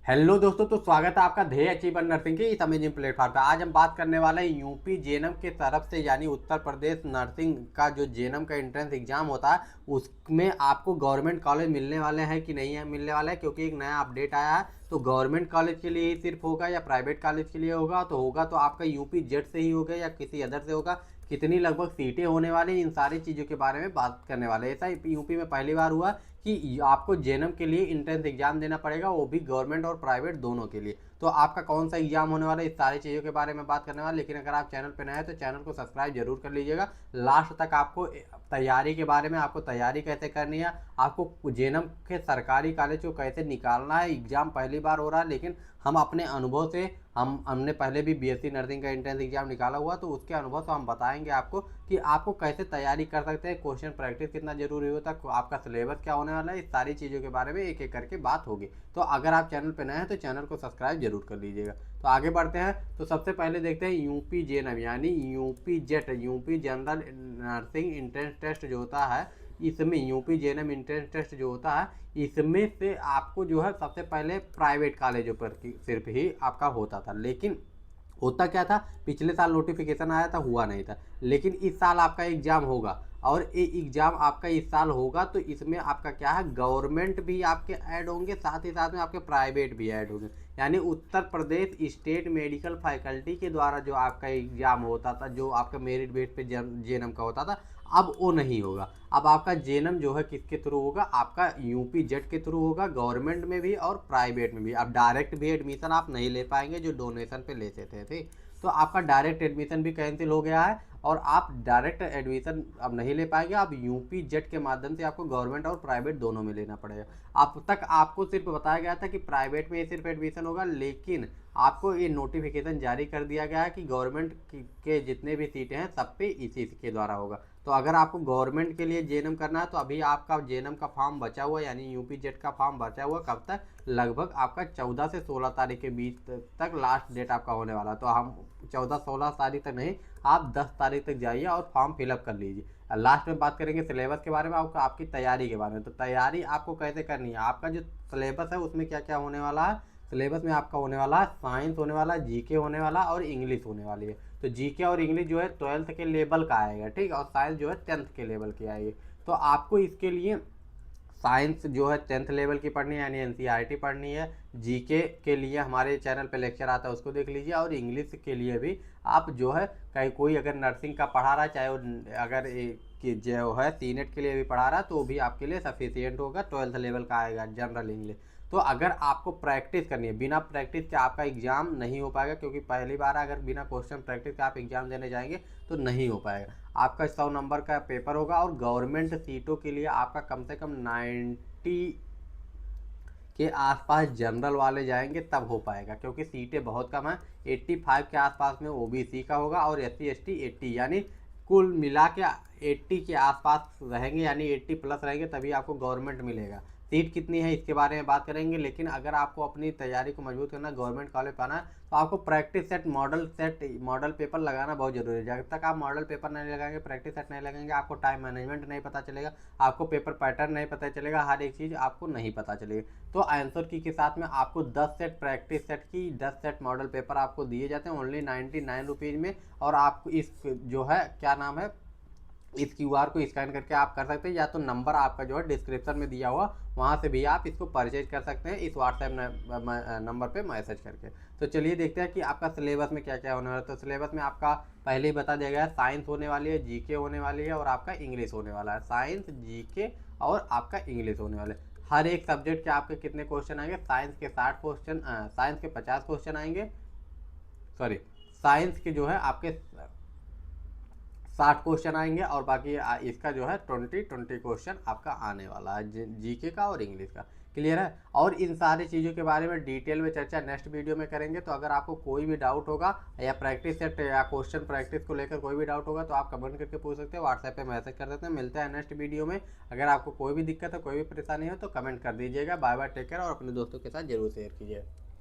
Hello दोस्तों, तो स्वागत है आपका ध्येय अचीवर नर्सिंग के इस अमेजिंग प्लेटफॉर्म पर। आज हम बात करने वाले हैं यूपी जेएनएम के तरफ से यानी उत्तर प्रदेश नर्सिंग का जो जेएनएम का एंट्रेंस एग्जाम होता है उसमें आपको गवर्नमेंट कॉलेज मिलने वाले हैं कि नहीं है मिलने वाला है, क्योंकि एक नया अपडेट आया है। तो गवर्नमेंट कॉलेज के लिए ही सिर्फ होगा या प्राइवेट कॉलेज के लिए होगा तो आपका यूपी जेट से ही होगा या किसी अदर से होगा, कितनी लगभग सीटें होने वाली, इन सारी चीज़ों के बारे में बात करने वाले हैं। ऐसा यूपी में पहली बार हुआ कि आपको जेएनएम के लिए इंट्रेंस एग्जाम देना पड़ेगा, वो भी गवर्नमेंट और प्राइवेट दोनों के लिए। तो आपका कौन सा एग्जाम होने वाला है, इस सारी चीज़ों के बारे में बात करने वाले। लेकिन अगर आप चैनल पर नए हैं तो चैनल को सब्सक्राइब जरूर कर लीजिएगा। लास्ट तक आपको तैयारी के बारे में, आपको तैयारी कैसे करनी है, आपको जेएनएम के सरकारी कॉलेज को कैसे निकालना है। एग्जाम पहली बार हो रहा है, लेकिन हम अपने अनुभव से हमने पहले भी बीएससी नर्सिंग का एंट्रेंस एग्जाम निकाला हुआ, तो उसके अनुभव से हम बताएंगे आपको कि आपको कैसे तैयारी कर सकते हैं, क्वेश्चन प्रैक्टिस कितना जरूरी होता है, आपका सिलेबस क्या होने वाला है, इस सारी चीज़ों के बारे में एक एक करके बात होगी। तो अगर आप चैनल पर नए हैं तो चैनल को सब्सक्राइब जरूर कर लीजिएगा। तो आगे बढ़ते हैं। तो सबसे पहले देखते हैं यूपी जेएनएम यानी UP JET, UP general nursing entrance test जो होता है, इसमें यूपी जेएनएम एंट्रेंस टेस्ट जो होता है इसमें से आपको जो है सबसे पहले प्राइवेट कॉलेजों पर सिर्फ ही आपका होता था। लेकिन होता क्या था, पिछले साल नोटिफिकेशन आया था, हुआ नहीं था। लेकिन इस साल आपका एग्जाम होगा, और ये एग्जाम आपका इस साल होगा तो इसमें आपका क्या है, गवर्नमेंट भी आपके ऐड होंगे, साथ ही साथ में आपके प्राइवेट भी ऐड होंगे। यानी Uttar Pradesh state medical faculty के द्वारा जो आपका एग्जाम होता था, जो आपका मेरिट बेस पे जेएनएम का होता था, अब वो नहीं होगा। अब आपका जेएनएम जो है किसके थ्रू होगा, आपका यूपी जेट के थ्रू होगा, गवर्नमेंट में भी और प्राइवेट में भी। अब डायरेक्ट भी एडमिशन आप नहीं ले पाएंगे जो डोनेशन पे लेते थे। तो आपका डायरेक्ट एडमिशन भी कैंसिल हो गया है, और आप डायरेक्ट एडमिशन अब नहीं ले पाएंगे। अब यूपी जेट के माध्यम से आपको गवर्नमेंट और प्राइवेट दोनों में लेना पड़ेगा। अब तक आपको सिर्फ बताया गया था कि प्राइवेट में सिर्फ एडमिशन होगा, लेकिन आपको ये नोटिफिकेशन जारी कर दिया गया है कि गवर्नमेंट के जितने भी सीटें हैं सब पे इसी के द्वारा होगा। तो अगर आपको गवर्नमेंट के लिए जेएनएम करना है तो अभी आपका जेएनएम का फॉर्म बचा हुआ, यानी यूपी जेट का फॉर्म बचा हुआ कब तक, लगभग आपका 14 से 16 तारीख के बीच तक लास्ट डेट आपका होने वाला। तो हम 14-16 तारीख तक नहीं, आप 10 तारीख तक जाइए और फॉर्म फिलअप कर लीजिए। लास्ट में बात करेंगे सिलेबस के बारे में, आपकी तैयारी के बारे में। तो तैयारी आपको कैसे करनी है, आपका जो सिलेबस है उसमें क्या क्या होने वाला है। सिलेबस में आपका होने वाला है साइंस होने वाला है, जीके होने वाला और इंग्लिश होने वाली है। तो जीके और इंग्लिश जो है 12th के लेवल का आएगा, ठीक है, और साइंस जो है 10th के लेवल की आएगी। तो आपको इसके लिए साइंस जो है 10th लेवल की पढ़नी है, यानी एनसीईआरटी पढ़नी है। जीके के लिए हमारे चैनल पे लेक्चर आता है, उसको देख लीजिए। और इंग्लिश के लिए भी आप जो है कहीं कोई अगर नर्सिंग का पढ़ा रहा है, चाहे वो अगर कि जो है सीनेट के लिए भी पढ़ा रहा है, तो वो भी आपके लिए सफिशियंट होगा, 12th लेवल का आएगा जनरल इंग्लिश। तो अगर आपको प्रैक्टिस करनी है, बिना प्रैक्टिस के आपका एग्जाम नहीं हो पाएगा, क्योंकि पहली बार अगर बिना क्वेश्चन प्रैक्टिस के आप एग्जाम देने जाएंगे तो नहीं हो पाएगा। आपका 100 नंबर का पेपर होगा, और गवर्नमेंट सीटों के लिए आपका कम से कम 90 के आसपास जनरल वाले जाएंगे तब हो पाएगा, क्योंकि सीटें बहुत कम है। 85 के आसपास में ओबीसी का होगा, और एससी एसटी 80, यानी कुल मिला के 80 के आसपास रहेंगे, यानी 80 प्लस रहेंगे तभी आपको गवर्नमेंट मिलेगा। सीट कितनी है इसके बारे में बात करेंगे। लेकिन अगर आपको अपनी तैयारी को मजबूत करना, गवर्नमेंट कॉलेज पाना है, तो आपको प्रैक्टिस सेट मॉडल पेपर लगाना बहुत जरूरी है। जब तक आप मॉडल पेपर नहीं लगाएंगे, प्रैक्टिस सेट नहीं लगाएंगे, आपको टाइम मैनेजमेंट नहीं पता चलेगा, आपको पेपर पैटर्न नहीं पता चलेगा, हर एक चीज़ आपको नहीं पता चलेगी। तो आंसर की के साथ में आपको 10 सेट प्रैक्टिस सेट की, 10 सेट मॉडल पेपर आपको दिए जाते हैं ओनली 99 रुपीज़ में। और आपको इस जो है क्या नाम है, इस क्यूआर को स्कैन करके आप कर सकते हैं, या तो नंबर आपका जो है डिस्क्रिप्शन में दिया हुआ, वहाँ से भी आप इसको परचेज कर सकते हैं, इस व्हाट्सएप नंबर पे मैसेज करके। तो चलिए देखते हैं कि आपका सिलेबस में क्या क्या होने वाला है। तो सिलेबस में आपका पहले ही बता दिया गया है, साइंस होने वाली है, जीके होने वाली है, और आपका इंग्लिश होने वाला है। साइंस, जीके और आपका इंग्लिश होने वाले। हर एक सब्जेक्ट के आपके कितने क्वेश्चन आएंगे, साइंस के 60 क्वेश्चन, साइंस के 50 क्वेश्चन आएंगे, सॉरी, साइंस के जो है आपके 60 क्वेश्चन आएंगे, और बाकी इसका जो है 20 क्वेश्चन आपका आने वाला है, जीके का और इंग्लिश का। क्लियर है। और इन सारी चीज़ों के बारे में डिटेल में चर्चा नेक्स्ट वीडियो में करेंगे। तो अगर आपको कोई भी डाउट होगा, या प्रैक्टिस सेट या क्वेश्चन प्रैक्टिस को लेकर कोई भी डाउट होगा, तो आप कमेंट करके पूछ सकते हैं, व्हाट्सएप पे मैसेज कर सकते हैं। मिलते हैं नेक्स्ट वीडियो में। अगर आपको कोई भी दिक्कत है, कोई भी परेशानी हो, तो कमेंट कर दीजिएगा। बाय बाय, टेक केयर, और अपने दोस्तों के साथ जरूर शेयर कीजिए।